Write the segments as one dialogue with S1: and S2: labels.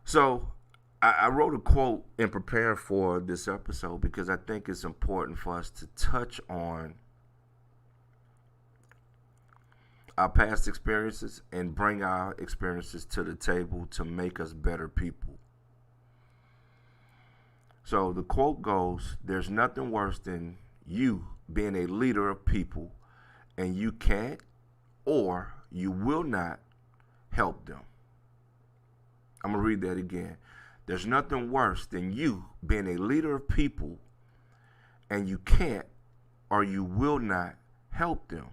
S1: So I wrote a quote in preparing for this episode because I think it's important for us to touch on our past experiences and bring our experiences to the table to make us better people. So the quote goes, there's nothing worse than you being a leader of people and you can't or you will not help them. I'm going to read that again. There's nothing worse than you being a leader of people and you can't or you will not help them.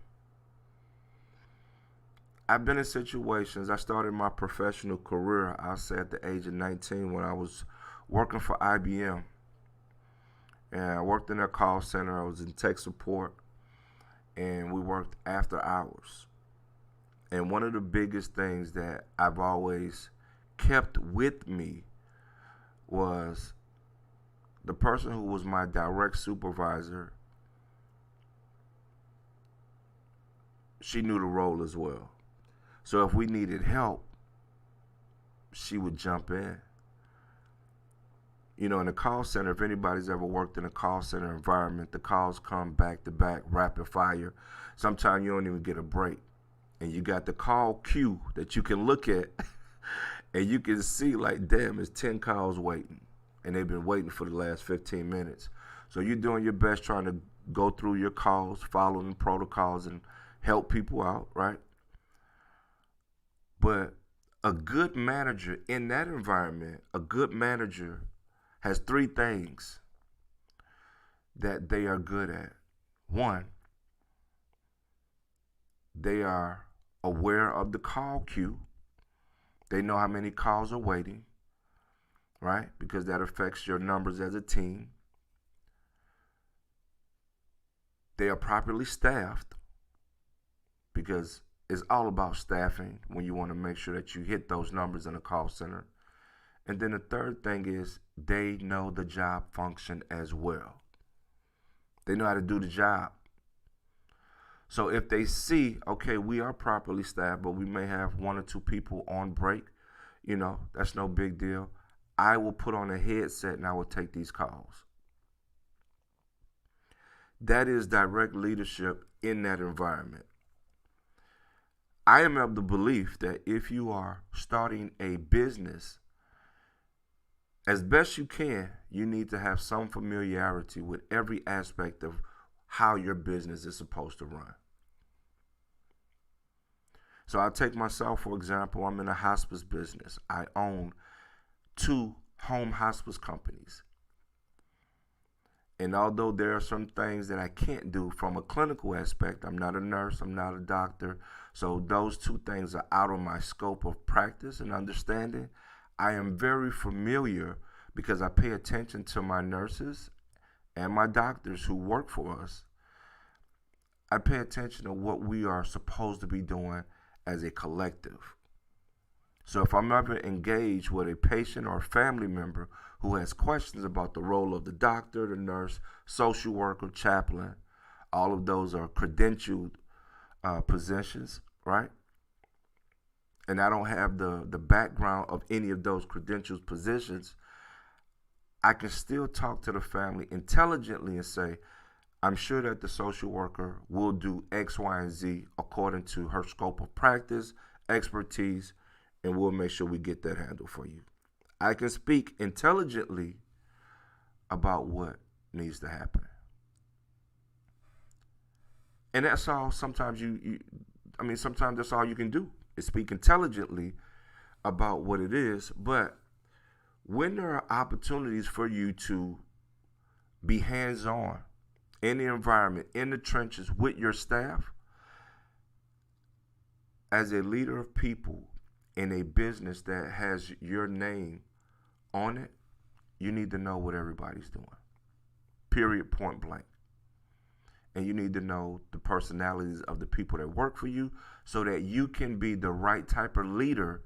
S1: I've been in situations, I started my professional career, I'll say at the age of 19 when I was working for IBM. And I worked in their call center, I was in tech support, and we worked after hours. And one of the biggest things that I've always kept with me was the person who was my direct supervisor. She knew the role as well. So if we needed help, she would jump in. You know, in the call center, if anybody's ever worked in a call center environment, the calls come back to back, rapid fire. Sometimes you don't even get a break. And you got the call queue that you can look at and you can see like, damn, it's 10 calls waiting. And they've been waiting for the last 15 minutes. So you're doing your best trying to go through your calls, following the protocols and help people out, right? But a good manager in that environment, a good manager has three things that they are good at. One, they are aware of the call queue. They know how many calls are waiting, right? Because that affects your numbers as a team. They are properly staffed because it's all about staffing when you want to make sure that you hit those numbers in a call center. And then the third thing is they know the job function as well. They know how to do the job. So if they see, okay, we are properly staffed, but we may have one or two people on break, you know, that's no big deal. I will put on a headset and I will take these calls. That is direct leadership in that environment. I am of the belief that if you are starting a business, as best you can, you need to have some familiarity with every aspect of how your business is supposed to run. So I'll take myself, for example. I'm in a hospice business. I own 2 home hospice companies. And although there are some things that I can't do from a clinical aspect, I'm not a nurse, I'm not a doctor, so those 2 things are out of my scope of practice and understanding. I am very familiar because I pay attention to my nurses and my doctors who work for us. I pay attention to what we are supposed to be doing as a collective. So if I'm ever engaged with a patient or a family member who has questions about the role of the doctor, the nurse, social worker, chaplain, all of those are credentialed positions, right? And I don't have the background of any of those credentialed positions, I can still talk to the family intelligently and say, I'm sure that the social worker will do X, Y, and Z according to her scope of practice, expertise, and we'll make sure we get that handled for you. I can speak intelligently about what needs to happen. And that's all sometimes sometimes that's all you can do is speak intelligently about what it is. But when there are opportunities for you to be hands-on in the environment, in the trenches with your staff, as a leader of people in a business that has your name on it, you need to know what everybody's doing. Period, point blank. And you need to know the personalities of the people that work for you so that you can be the right type of leader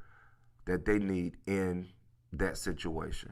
S1: that they need in that situation.